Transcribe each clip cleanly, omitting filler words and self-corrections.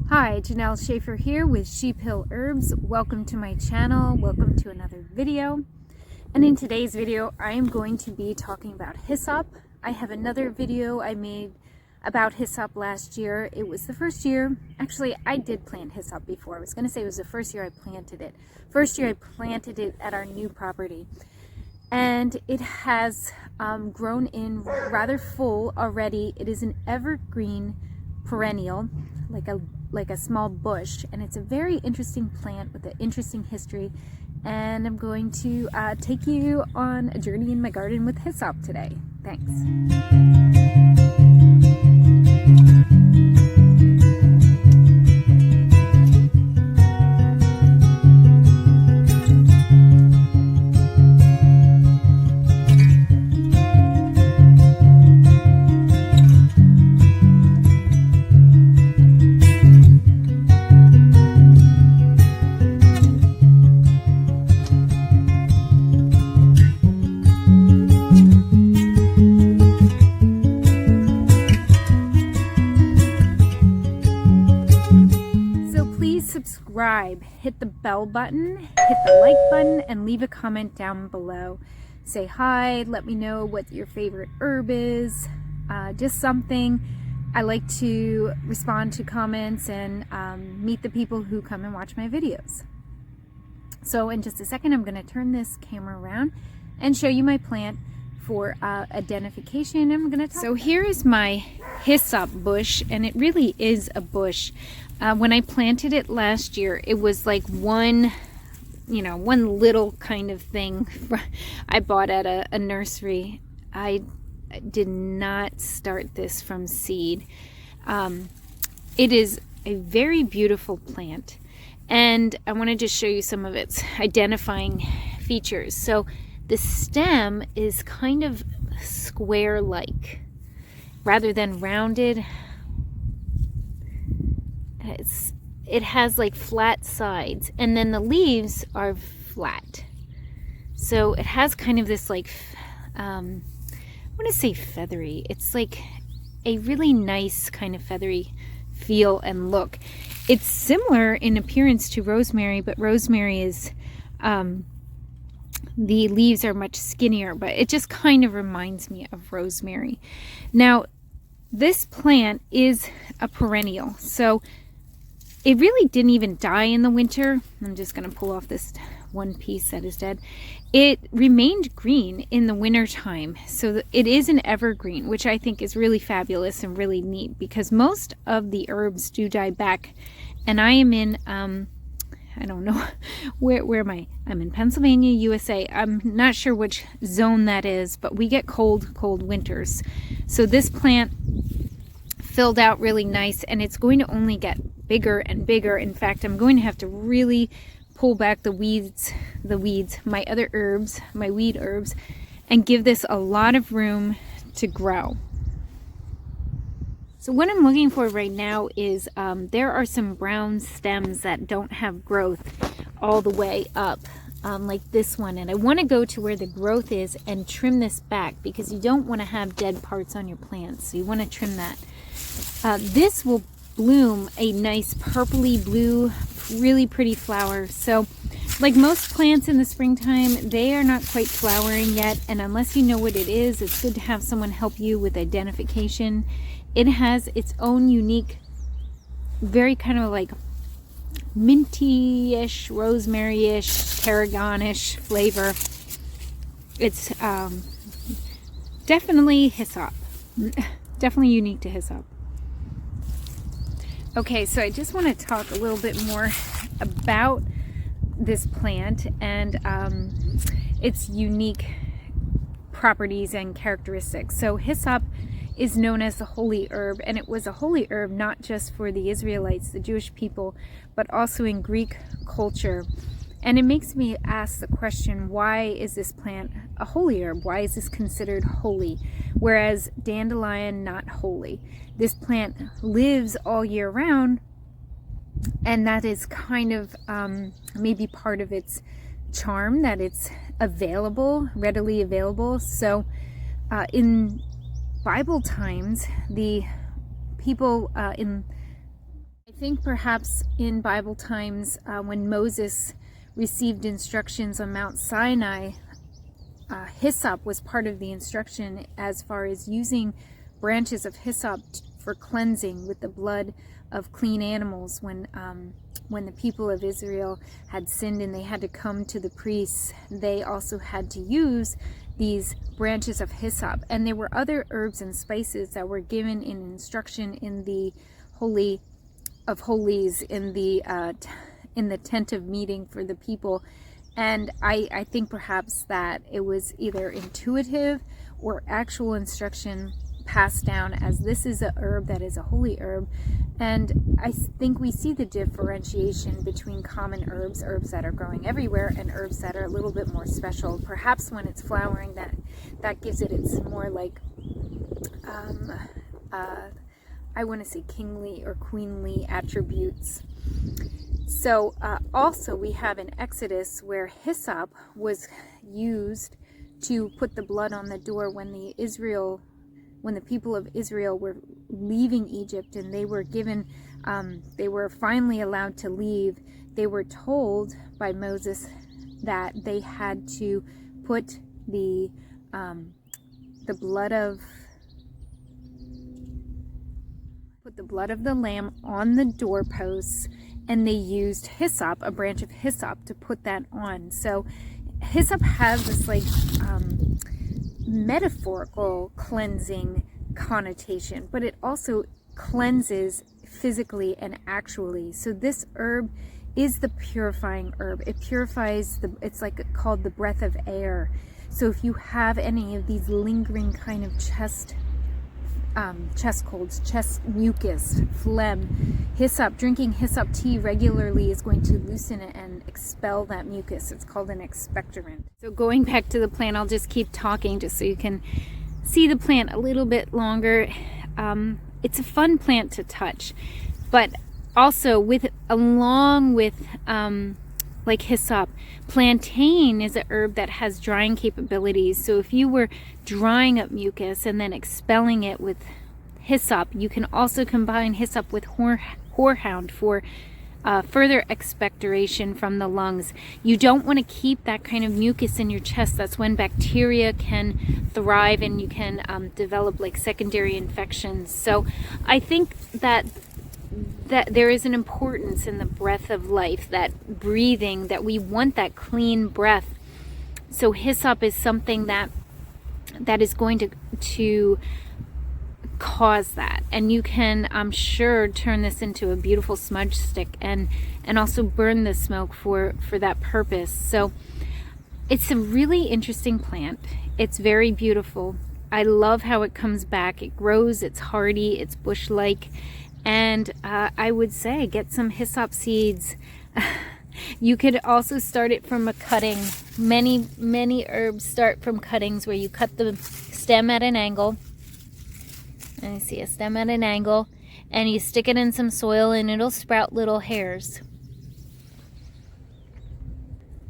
Hi, Janelle Schaefer here with Sheep Hill Herbs. Welcome to my channel. Welcome to another video. And in today's video, I am going to be talking about hyssop. I have another video I made about hyssop last year. It was the first year, actually I did plant hyssop before. I was going to say it was the first year I planted it. First year I planted it at our new property. And it has grown in rather full already. It is an evergreen perennial, like a small bush, and it's a very interesting plant with an interesting history. And I'm going to take you on a journey in my garden with hyssop today. Thanks. Subscribe, hit the bell button, hit the like button, and leave a comment down below. Say hi, let me know what your favorite herb is, just something. I like to respond to comments and meet the people who come and watch my videos. So in just a second, I'm going to turn this camera around and show you my plant for identification. I'm going to talk. So here is my hyssop bush, and it really is a bush. When I planted it last year, it was like one little kind of thing I bought at a nursery. I did not start this from seed. It is a very beautiful plant, and I want to just show you some of its identifying features. So the stem is kind of square-like rather than rounded. It has like flat sides, and then the leaves are flat. So it has kind of this like, I want to say feathery. It's like a really nice kind of feathery feel and look. It's similar in appearance to rosemary, but rosemary is, the leaves are much skinnier, but it just kind of reminds me of rosemary. Now, this plant is a perennial, so it really didn't even die in the winter. I'm just going to pull off this one piece that is dead. It remained green in the winter time. So it is an evergreen, which I think is really fabulous and really neat, because most of the herbs do die back. And I am in, I don't know, where am I? I'm in Pennsylvania, USA. I'm not sure which zone that is, but we get cold winters. So this plant filled out really nice, and it's going to only get bigger and bigger. In fact, I'm going to have to really pull back the weeds, my other herbs, my weed herbs, and give this a lot of room to grow. So what I'm looking for right now is there are some brown stems that don't have growth all the way up, like this one, and I want to go to where the growth is and trim this back, because you don't want to have dead parts on your plants, so you want to trim that. This will bloom a nice purpley blue, really pretty flower. So like most plants in the springtime, they are not quite flowering yet, and unless you know what it is, it's good to have someone help you with identification. It has its own unique, very kind of like minty-ish, rosemary-ish, tarragon-ish flavor. It's definitely hyssop, definitely unique to hyssop. Okay, so I just want to talk a little bit more about this plant and its unique properties and characteristics. So hyssop is known as the holy herb, and it was a holy herb not just for the Israelites, the Jewish people, but also in Greek culture. And it makes me ask the question, why is this plant a holy herb? Why is this considered holy, whereas dandelion not holy? This plant lives all year round, and that is kind of maybe part of its charm, that it's available, readily available. So in Bible times, the people think perhaps in Bible times, when Moses received instructions on Mount Sinai, hyssop was part of the instruction as far as using branches of hyssop for cleansing with the blood of clean animals when the people of Israel had sinned and they had to come to the priests. They also had to use these branches of hyssop, and there were other herbs and spices that were given in instruction in the Holy of Holies, in the tent of meeting for the people. And I think perhaps that it was either intuitive or actual instruction passed down, as this is a herb that is a holy herb. And I think we see the differentiation between common herbs that are growing everywhere, and herbs that are a little bit more special. Perhaps when it's flowering, that gives it its more like I want to say kingly or queenly attributes. So also we have in Exodus where hyssop was used to put the blood on the door when the people of Israel were leaving Egypt, and they were given, they were finally allowed to leave. They were told by Moses that they had to put the blood of the lamb on the doorposts, and they used hyssop, a branch of hyssop, to put that on. So hyssop has this like metaphorical cleansing connotation, but it also cleanses physically and actually. So this herb is the purifying herb. It purifies it's like called the breath of air. So if you have any of these lingering kind of chest colds, chest mucus, phlegm, drinking hyssop tea regularly is going to loosen it and expel that mucus. It's called an expectorant. So going back to the plant, I'll just keep talking just so you can see the plant a little bit longer. It's a fun plant to touch, but also along with like hyssop, plantain is a herb that has drying capabilities. So if you were drying up mucus and then expelling it with hyssop, you can also combine hyssop with horehound for further expectoration from the lungs. You don't want to keep that kind of mucus in your chest. That's when bacteria can thrive and you can develop like secondary infections. So I think that there is an importance in the breath of life, that breathing, that we want that clean breath. So hyssop is something that is going to cause that, and you can, I'm sure, turn this into a beautiful smudge stick and also burn the smoke for that purpose. So it's a really interesting plant. It's very beautiful. I love how it comes back. It grows, it's hardy, it's bush-like. And I would say get some hyssop seeds. You could also start it from a cutting. Many herbs start from cuttings where you cut the stem at an angle. And you see a stem at an angle. And you stick it in some soil and it'll sprout little hairs.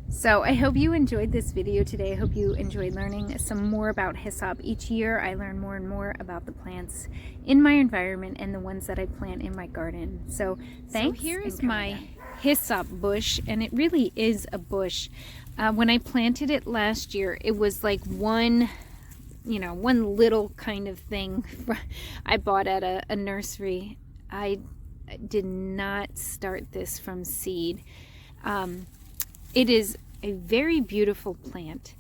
So I hope you enjoyed this video today. I hope you enjoyed learning some more about hyssop. Each year I learn more and more about the plants in my environment and the ones that I plant in my garden. So thanks. So here is my hyssop bush, and it really is a bush. When I planted it last year, it was like one little kind of thing I bought at a nursery. I did not start this from seed. It is a very beautiful plant,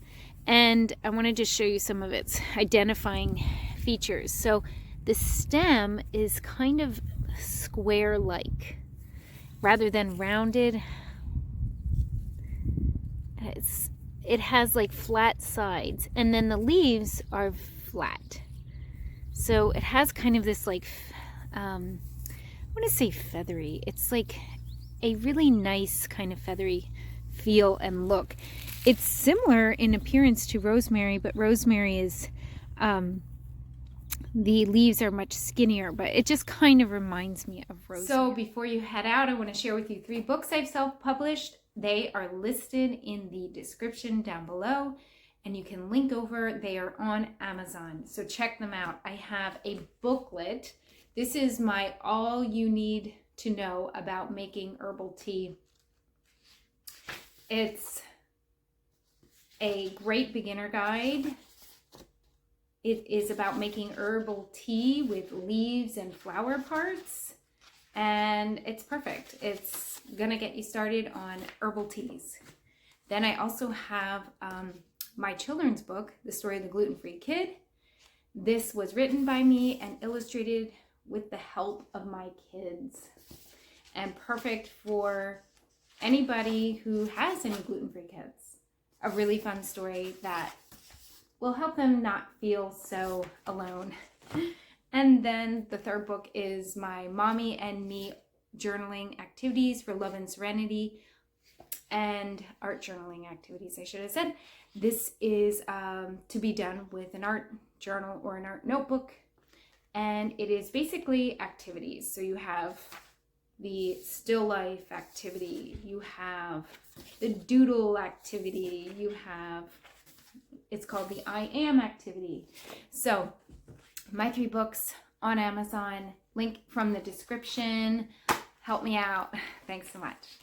and I wanted to show you some of its identifying features. So the stem is kind of square-like rather than rounded. It has like flat sides, and then the leaves are flat. So it has kind of this like I want to say feathery. It's like a really nice kind of feathery feel and look. It's similar in appearance to rosemary, but rosemary is the leaves are much skinnier, but it just kind of reminds me of rosemary. So before you head out, I want to share with you 3 books I've self-published. They are listed in the description down below, and you can link over. They are on Amazon, so check them out. I have a booklet. This is my all you need to know about making herbal tea. It's a great beginner guide. It is about making herbal tea with leaves and flower parts, and it's perfect. It's gonna get you started on herbal teas. Then I also have my children's book, The Story of the Gluten-Free Kid. This was written by me and illustrated with the help of my kids, and perfect for anybody who has any gluten-free kids. A really fun story that will help them not feel so alone. And then the third book is my Mommy and Me journaling activities for love and serenity, and art journaling activities, I should have said. This is to be done with an art journal or an art notebook, and it is basically activities. So you have the still life activity, you have the doodle activity, you have, it's called the I am activity. So my 3 books on Amazon, link from the description. Help me out. Thanks so much.